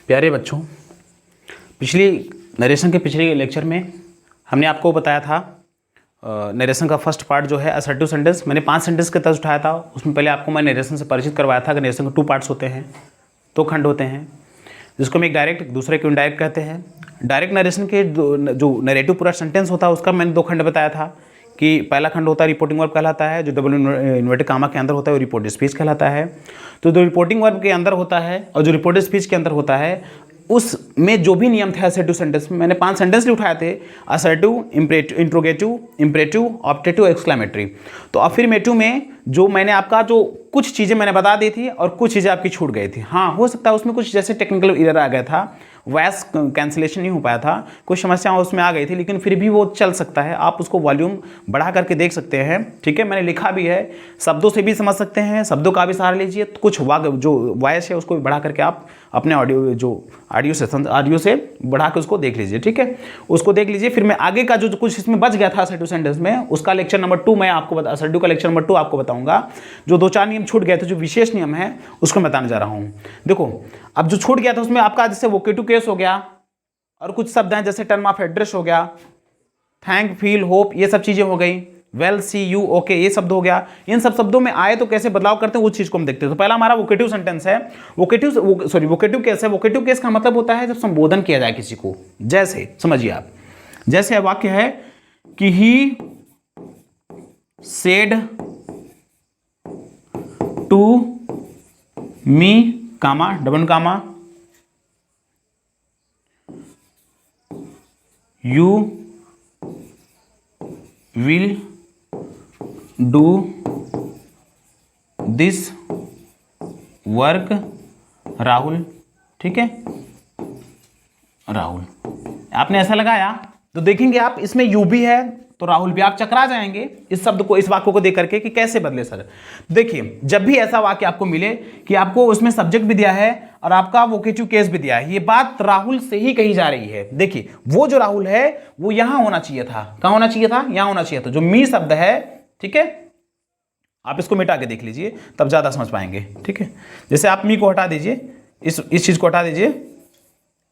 प्यारे बच्चों, नरेशन के पिछले लेक्चर में हमने आपको बताया था नरेशन का फर्स्ट पार्ट जो है असर्टिव सेंटेंस। मैंने 5 सेंटेंस के तर्ज उठाया था। उसमें पहले आपको मैं नरेशन से परिचित करवाया था कि नरेशन के 2 पार्ट्स होते हैं, 2 खंड होते हैं, जिसको हम एक डायरेक्ट दूसरे को इनडायरेक्ट कहते हैं। डायरेक्ट नरेशन के जो नरेटिव पूरा सेंटेंस होता है उसका मैंने 2 खंड बताया था कि पहला खंड होता है रिपोर्टिंग वर्ब कहलाता है, जो डबल इन्वर्टेड कामा के अंदर होता है वो रिपोर्टेड स्पीच कहलाता है। तो जो रिपोर्टिंग वर्ब के अंदर होता है और जो रिपोर्टेड स्पीच के अंदर होता है उसमें जो भी नियम थे असर्टिव सेंटेंस में, मैंने 5 सेंटेंस भी उठाए थे। Assertive, interrogative, imperative, optative, exclamatory. तो अफर्मेटिव में जो मैंने आपका जो कुछ चीज़ें मैंने बता दी थी और कुछ चीज़ें आपकी छूट गई थी। हाँ, हो सकता है उसमें कुछ जैसे टेक्निकल एरर आ गया था, वॉइस कैंसिलेशन नहीं हो पाया था, कुछ समस्याएं उसमें आ गई थी, लेकिन फिर भी वो चल सकता है। आप उसको वॉल्यूम बढ़ा करके देख सकते हैं, ठीक है। मैंने लिखा भी है, शब्दों से भी समझ सकते हैं, शब्दों का भी सहारा लीजिए। कुछ जो वॉइस है उसको भी बढ़ा करके आप अपने ऑडियो से बढ़ा के उसको देख लीजिए, ठीक है। उसको देख लीजिए, फिर मैं आगे का जो कुछ इसमें बच गया था असर्टिव सेंटेंस में, उसका लेक्चर नंबर 2 मैं आपको असर्टिव का लेक्चर नंबर 2 आपको बताऊंगा। जो 2-4 नियम छूट गए थे, जो विशेष नियम है, उसको मैं बताने जा रहा हूँ। देखो, अब जो छूट गया था उसमें आपका जैसे वोकेटिव केस हो गया और कुछ शब्द हैं जैसे टर्म ऑफ एड्रेस हो गया, थैंक, फील, होप, ये सब चीजें हो गई, वेल, सी, यू, ओके, ये शब्द हो गया। इन सब शब्दों में आए तो कैसे बदलाव करते हैं उस चीज को हम देखते हैं। तो पहला हमारा वोकेटिव सेंटेंस है, वोकेटिव केस है। वोकेटिव केस का मतलब होता है जब संबोधन किया जाए किसी को। जैसे समझिए आप, जैसे वाक्य है कि he said to me comma double comma you will do this work Rahul, ठीक है। राहुल आपने ऐसा लगाया तो देखेंगे आप इसमें यू भी है तो राहुल भी, आप चकरा जाएंगे इस शब्द को, इस वाक्य को देख करके कि कैसे बदले सर। देखिए, जब भी ऐसा वाक्य आपको मिले कि आपको उसमें सब्जेक्ट भी दिया है और आपका वोकेटिव केस भी दिया है, ये बात राहुल से ही कही जा रही है। देखिए, वो जो राहुल है वो यहां होना चाहिए था। कहां होना चाहिए था? यहां होना चाहिए था। जो मी शब्द है, ठीक है, आप इसको मिटा के देख लीजिए तब ज्यादा समझ पाएंगे, ठीक है। जैसे आप मी को हटा दीजिए, इस चीज को हटा दीजिए,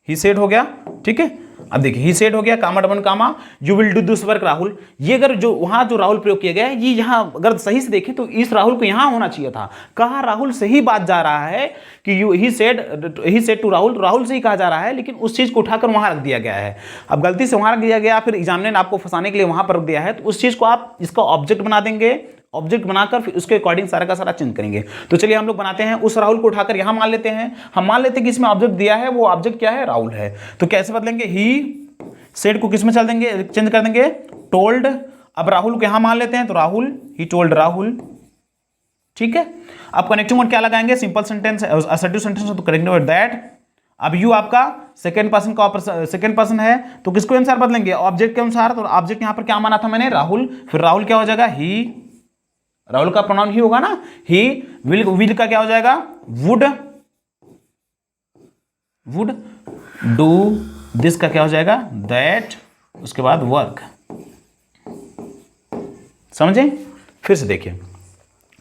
ही सेड हो गया, ठीक है। अब देखिए, ही सेड हो गया, comma double comma, you will do this work Rahul. ये अगर जो वहां जो राहुल प्रयोग किया गया है, ये यहां अगर सही से देखें तो इस राहुल को यहां होना चाहिए था। कहा राहुल से ही बात जा रहा है कि you he said to Rahul, Rahul से ही कहा जा रहा है, लेकिन उस चीज को उठाकर वहां रख दिया गया है। अब गलती से वहां रख दिया गया, फिर एग्जामिनर ने आपको फंसाने के लिए वहां पर रख दिया है, तो उस चीज को आप इसका ऑब्जेक्ट बना देंगे। ऑब्जेक्ट बनाकर फिर उसके अकॉर्डिंग सारा का सारा चेंज करेंगे। तो चलिए हम लोग बनाते हैं, उस राहुल को उठाकर यहां मान लेते हैं। हम मान लेते हैं कि इसमें ऑब्जेक्ट दिया है, वो ऑब्जेक्ट क्या है? राहुल है। तो कैसे बदलेंगे? ही सेड को किस में चल देंगे, चेंज कर देंगे? टोल्ड। अब राहुल को यहां मान लेते हैं तो राहुल, ही टोल्ड राहुल, ठीक है। अब कनेक्टिंग वर्ड क्या लगाएंगे? सिंपल सेंटेंस, असर्टिव सेंटेंस तो कनेक्टिंग वर्ड दैट। अब यू आपका सेकंड पर्सन है तो किसको अनुसार बदलेंगे? ऑब्जेक्ट के अनुसार। तो ऑब्जेक्ट यहां पर क्या माना था मैंने? राहुल। फिर राहुल क्या हो जाएगा? ही। राहुल का प्रोनाउन ही होगा ना, ही। विल का क्या हो जाएगा? Would do. दिस का क्या हो जाएगा? दैट। उसके बाद वर्क। समझे? फिर से देखिए,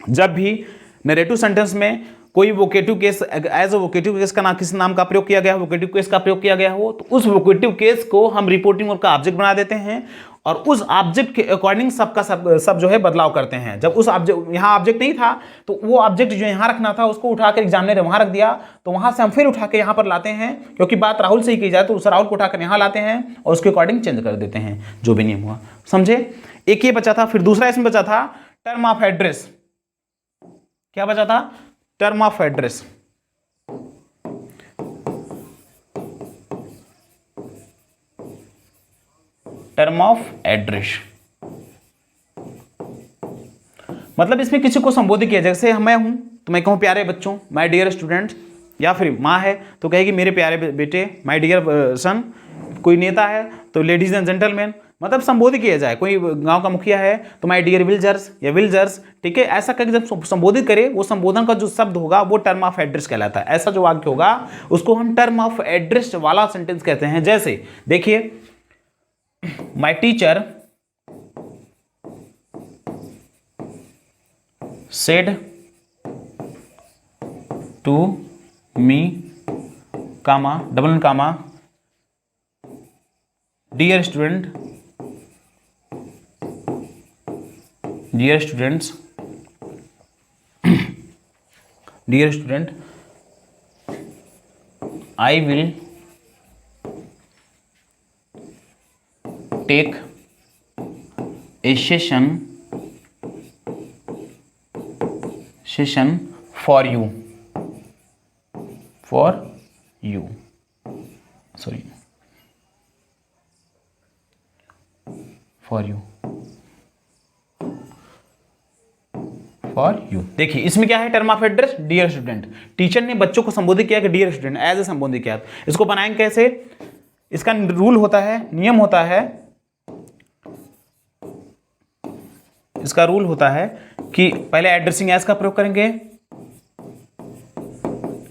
जब भी नरेटिव सेंटेंस में कोई vocative case as a vocative case का नाम किस नाम का प्रयोग किया गया है, वोकेटिव केस का प्रयोग किया गया हो, तो उस वोकेटिव केस को हम रिपोर्टिंग वर्ब का ऑब्जेक्ट बना देते हैं और उस ऑब्जेक्ट के अकॉर्डिंग सब जो है बदलाव करते हैं। जब उस ऑब्जेक्ट, यहाँ ऑब्जेक्ट नहीं था तो वो ऑब्जेक्ट जो यहाँ रखना था उसको उठाकर एग्जामिनर ने वहां रख दिया, तो वहां से हम फिर उठा के यहाँ पर लाते हैं, क्योंकि बात राहुल से ही की जाए तो उस राहुल को उठाकर यहाँ लाते हैं और उसके अकॉर्डिंग चेंज कर देते हैं जो भी नियम हुआ। समझे? एक ये बचा था। फिर दूसरा इसमें बचा था टर्म ऑफ एड्रेस। क्या बचा था? Term of address. Term of address मतलब इसमें किसी को संबोधित किया, जैसे मैं हूं तो मैं कहूं प्यारे बच्चों, माय डियर स्टूडेंट, या फिर माँ है तो कहेगी मेरे प्यारे बेटे, माय डियर सन। कोई नेता है तो लेडीज एंड जेंटलमैन, मतलब संबोधित किया जाए। कोई गांव का मुखिया है तो माय डियर विलजर्स या विलजर्स, ठीक है। ऐसा करके जब संबोधित करे, वो संबोधन का जो शब्द होगा वो टर्म ऑफ एड्रेस कहलाता है। ऐसा जो वाक्य होगा उसको हम टर्म ऑफ एड्रेस वाला सेंटेंस कहते हैं। जैसे देखिए, my teacher said to me comma double n comma dear student, dear students, dear student, I will take a session for you, sorry for you. देखिए इसमें क्या है, term of address dear student. Teacher ने बच्चों को संबोधित किया कि डियर स्टूडेंट एज ए संबोधित किया। इसको बनाएंगे कैसे, इसका रूल होता है, नियम होता है, इसका रूल होता है कि पहले एड्रेसिंग एज का प्रयोग करेंगे,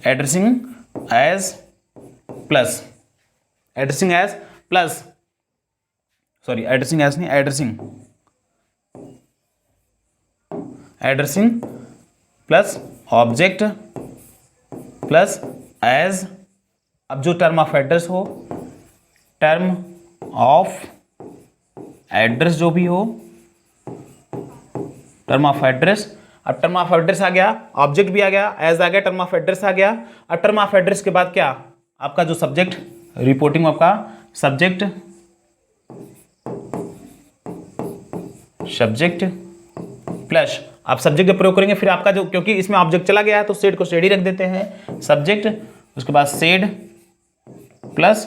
addressing age plus, addressing age plus, sorry addressing age नहीं, addressing plus object plus age. अब जो टर्म ऑफ एड्रेस हो, टर्म ऑफ एड्रेस जो भी हो, टर्म ऑफ एड्रेस। अब टर्म ऑफ एड्रेस आ गया, ऑब्जेक्ट भी आ गया, एज आ गया, टर्म ऑफ एड्रेस आ गया। अब टर्म ऑफ एड्रेस के बाद क्या, आपका जो सब्जेक्ट रिपोर्टिंग, आपका सब्जेक्ट प्लस आप सब्जेक्ट का प्रयोग करेंगे, फिर आपका जो, क्योंकि इसमें ऑब्जेक्ट चला गया है तो सेड को सेड ही रख देते हैं, सब्जेक्ट, उसके बाद said plus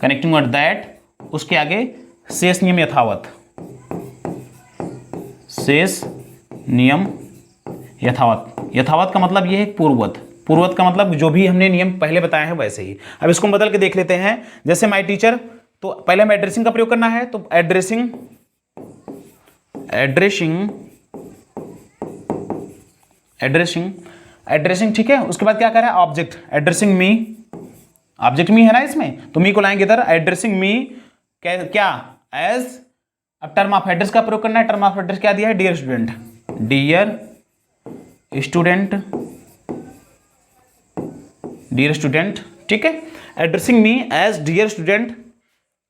connecting word that, उसके आगे शेष नियम यथावत, शेष नियम यथावत। यथावत का मतलब ये है पूर्ववत, पूर्ववत का मतलब जो भी हमने नियम पहले बताए हैं वैसे ही। अब इसको बदल के देख लेते हैं, जैसे माय टीचर, तो पहले हमें एड्रेसिंग का प्रयोग करना है, तो एड्रेसिंग ठीक है। उसके बाद क्या कर रहा है, ऑब्जेक्ट एड्रेसिंग मी, ऑब्जेक्ट मी है ना इसमें, तो मी को लाएंगे इधर, एड्रेसिंग मी क्या एज। अब टर्म ऑफ एड्रेस का प्रयोग करना है, टर्म ऑफ एड्रेस क्या दिया है, डियर स्टूडेंट, डियर स्टूडेंट, ठीक है। Addressing me as dear student,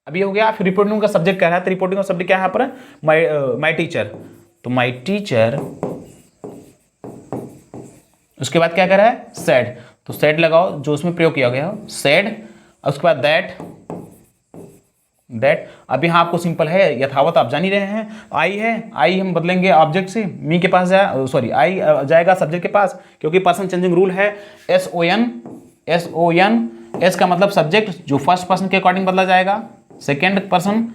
अभी हो गया। फिर रिपोर्टिंग का सब्जेक्ट क्या है, तो रिपोर्टिंग का सब्जेक्ट क्या है यहाँ पर, माय टीचर, तो माय टीचर। उसके बाद क्या कर रहा है, सेड, तो सेड लगाओ जो उसमें प्रयोग किया गया हो, सेड। उसके बाद दैट, अब यहाँ आपको सिंपल है, यथावत आप जान ही रहे हैं, आई है, आई हम बदलेंगे ऑब्जेक्ट से, मी के पास जाए, सॉरी आई जाएगा सब्जेक्ट के पास, क्योंकि पर्सन चेंजिंग रूल है, SON, एस का मतलब सब्जेक्ट जो फर्स्ट पर्सन के अकॉर्डिंग बदला जाएगा, सेकेंड पर्सन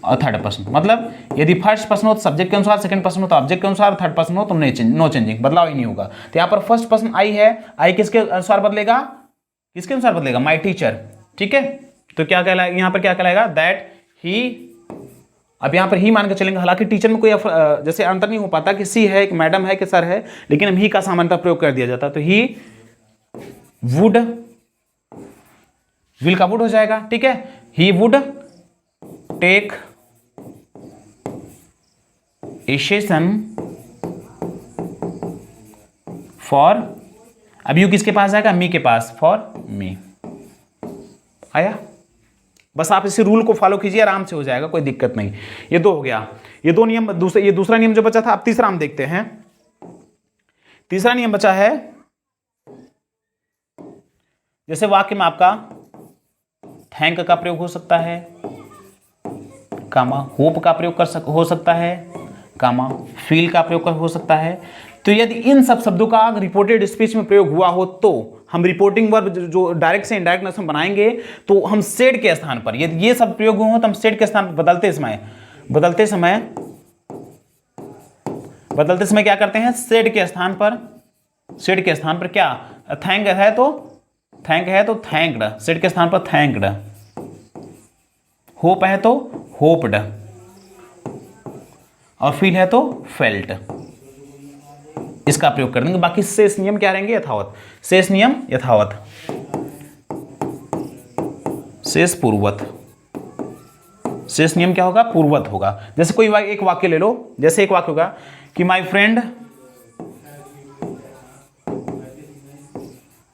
और थर्ड पर्सन। मतलब यदि फर्स्ट पर्सन हो तो सब्जेक्ट के अनुसार, सेकंड पर्सन हो तो ऑब्जेक्ट के अनुसार, थर्ड पर्सन हो तो नो चेंजिंग, बदलाव ही नहीं होगा। तो यहाँ पर फर्स्ट पर्सन आई है, आई किसके अनुसार बदलेगा, किसके अनुसार बदलेगा, माय टीचर, ठीक है। तो क्या कहलाएगा, यहाँ पर क्या कहलाएगा, दैट ही। अब यहाँ पर ही मान के चलेंगे, हालांकि टीचर में कोई जैसे अंतर नहीं हो पाता कि सी है, कि मैडम है, कि सर है, लेकिन ही का सामान्यतः प्रयोग कर दिया जाता, तो ही वुड, विल का वुड हो जाएगा, ठीक है। He would take a session for, अब यू किसके पास जाएगा, मी के पास, फॉर मी। आया, बस आप इसी रूल को फॉलो कीजिए, आराम से हो जाएगा, कोई दिक्कत नहीं। ये दो हो गया, ये दो नियम, ये दूसरा नियम जो बचा था। अब तीसरा हम देखते हैं। तीसरा नियम बचा है, जैसे वाक्य में आपका थैंक का प्रयोग हो सकता है, कामा होप का प्रयोग हो सकता है, कामा फील का प्रयोग हो सकता है। तो यदि इन सब शब्दों का रिपोर्टेड स्पीच में प्रयोग हुआ हो तो हम रिपोर्टिंग वर्ब जो डायरेक्ट से इनडायरेक्ट में बनाएंगे, तो हम सेड के स्थान पर, यदि ये सब प्रयोग हुए हो तो हम सेड के स्थान पर बदलते समय क्या करते हैं, सेड के स्थान पर क्या, थैंक है तो थैंक्ड, सेड के स्थान पर थैंक्ड, होप है तो होप्ड, और फील है तो फेल्ट, इसका प्रयोग कर देंगे। बाकी शेष नियम क्या रहेंगे, यथावत, शेष नियम यथावत, शेष पूर्ववत, शेष नियम क्या होगा, पूर्ववत होगा। जैसे कोई एक वाक्य ले लो, जैसे एक वाक्य होगा कि my friend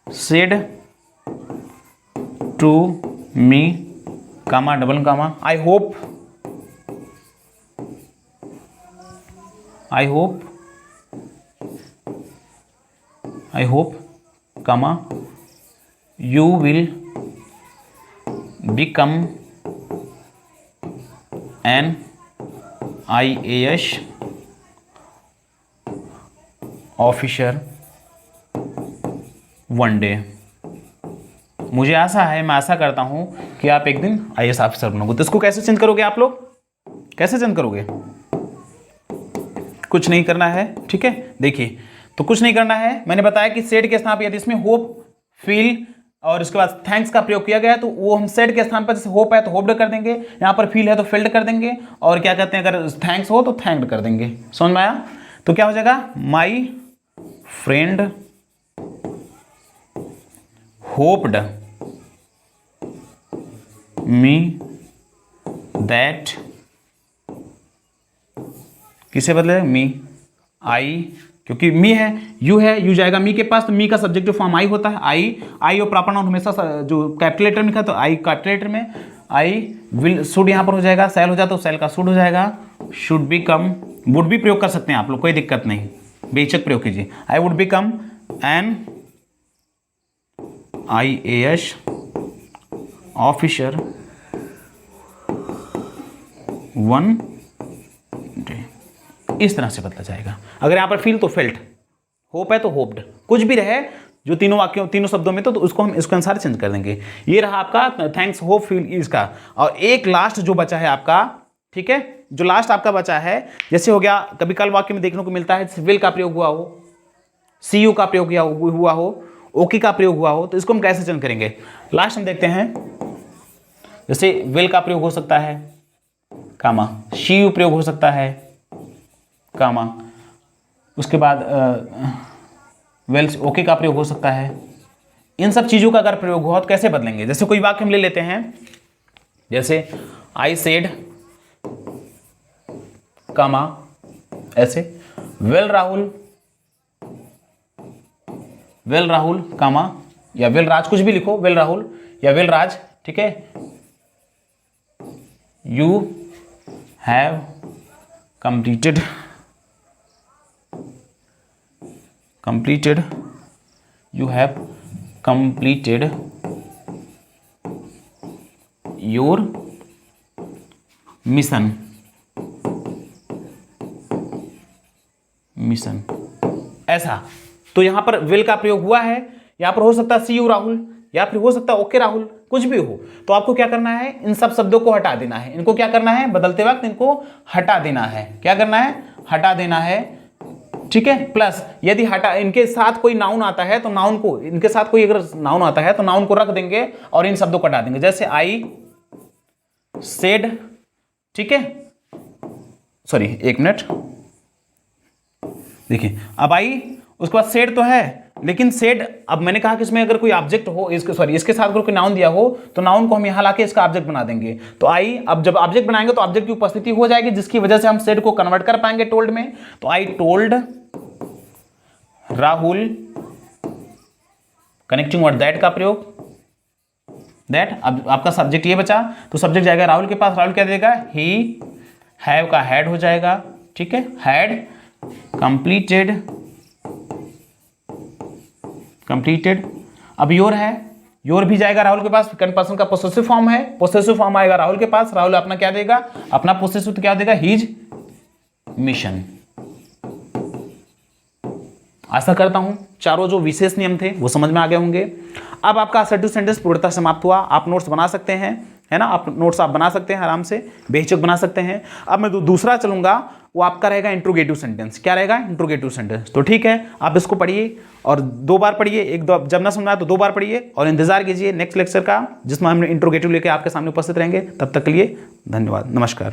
said to me comma double comma I hope comma you will become an IAS officer one day। मुझे आशा है, मैं आशा करता हूं कि आप एक दिन IAS ऑफिसर बनोगे। तो इसको कैसे चेंज करोगे आप लोग, कैसे चेंज करोगे? कुछ नहीं करना है, ठीक है। देखिए, तो कुछ नहीं करना है, मैंने बताया कि सेड के स्थान पर यदि इसमें होप, फील और इसके बाद थैंक्स का प्रयोग किया गया है तो वो हम सेड के स्थान पर, जैसे होप है तो होप्ड कर देंगे, यहाँ पर फील है तो फील्ड कर देंगे, और क्या कहते हैं अगर थैंक्स हो तो थैंक्ड कर देंगे। समझ में आया? तो क्या हो जाएगा, my friend hoped me that, किसे बदले, मी, आई, क्योंकि मी है, यू है, यू जाएगा मी के पास, तो मी का सब्जेक्टिव फॉर्म आई होता है, आई और प्रॉपर नाउन हमेशा जो कैपिटल लेटर में लिखा तो आई कैपिटल लेटर में, आई विल, शुड यहाँ पर हो जाएगा, सेल हो जाए तो सेल का शुड हो जाएगा, शुड बी कम, वुड भी प्रयोग कर सकते हैं आप लोग, कोई दिक्कत नहीं, बेशक प्रयोग कीजिए। I would become an IAS officer one day, इस तरह से बदला जाएगा। अगर यहाँ पर फील तो फेल्ट, होप है तो होप्ड, कुछ भी रहे जो तीनों वाक्यों, तीनों शब्दों में, तो उसको हम इसके अनुसार चेंज कर देंगे। ये रहा आपका थैंक्स, होप, फील इसका। और एक लास्ट जो बचा है आपका, ठीक है, जो लास्ट आपका बचा है, जैसे हो गया, कभी कल वाक्य में देखने को मिलता है विल का प्रयोग हुआ हो, सी यू का प्रयोग हुआ हो, ओके का प्रयोग हुआ हो, तो इसको हम कैसे चेंज करेंगे? लास्ट हम देखते हैं, जैसे विल का प्रयोग हो सकता है कामा, सी यू प्रयोग हो सकता है कामा, उसके बाद वेल्स, ओके का प्रयोग हो सकता है। इन सब चीज़ों का अगर प्रयोग हुआ तो कैसे बदलेंगे? जैसे कोई वाक्य हम ले लेते हैं, जैसे आई सेड कामा, ऐसे वेल राहुल कामा, या वेल राज, कुछ भी लिखो, वेल राहुल या वेल राज, ठीक है। You have completed you have completed your mission ऐसा। तो यहां पर विल का प्रयोग हुआ है, यहां पर हो सकता है सी यू राहुल, या फिर हो सकता है ओके राहुल, कुछ भी हो। तो आपको क्या करना है, इन सब शब्दों को हटा देना है। इनको क्या करना है, बदलते वक्त इनको हटा देना है। क्या करना है, हटा देना है, ठीक है। प्लस यदि हटा, इनके साथ कोई नाउन आता है तो नाउन को, इनके साथ कोई अगर नाउन आता है तो नाउन को रख देंगे और इन शब्दों को हटा देंगे। जैसे आई सेड, ठीक है, सॉरी एक मिनट, देखिए अब आई, उसके बाद सेड तो है, लेकिन सेड, अब मैंने कहा कि इसमें अगर कोई ऑब्जेक्ट हो, इसके साथ अगर कोई नाउन दिया हो तो नाउन को हम यहां लाके इसका ऑब्जेक्ट बना देंगे। तो आई, अब जब ऑब्जेक्ट बनाएंगे तो ऑब्जेक्ट की उपस्थिति हो जाएगी, जिसकी वजह से हम सेड को कन्वर्ट कर पाएंगे टोल्ड में। तो I told Rahul, connecting word that का प्रयोग, दैट, अब आपका सब्जेक्ट ये बचा, तो सब्जेक्ट जाएगा राहुल के पास, राहुल क्या देगा, ही, हैव का हैड हो जाएगा, ठीक है, हैड कंप्लीटेड। अब योर है, योर भी जाएगा राहुल के पास, सेकंड पर्सन का पोसेसिव फॉर्म है, पोसेसिव फॉर्म आएगा राहुल के पास, राहुल अपना क्या देगा, अपना पोसेसिव तो क्या देगा, हिज मिशन। आशा करता हूं चारों जो विशेष नियम थे वो समझ में आ गए होंगे। अब आपका असर्टिव सेंटेंस पूर्णतः समाप्त हुआ। आप नोट्स बना सकते हैं, है ना, आप नोट्स आप बना सकते हैं आराम से, बेहिचक बना सकते हैं। अब मैं दूसरा चलूंगा, वो आपका रहेगा इंट्रोगेटिव सेंटेंस। क्या रहेगा, इंट्रोगेटिव सेंटेंस। तो ठीक है, आप इसको पढ़िए और 2 बार पढ़िए, एक दो, जब ना समझा तो 2 बार पढ़िए, और इंतजार कीजिए नेक्स्ट लेक्चर का, जिसमें हम इंट्रोगेटिव लेके आपके सामने उपस्थित रहेंगे। तब तक के लिए धन्यवाद, नमस्कार।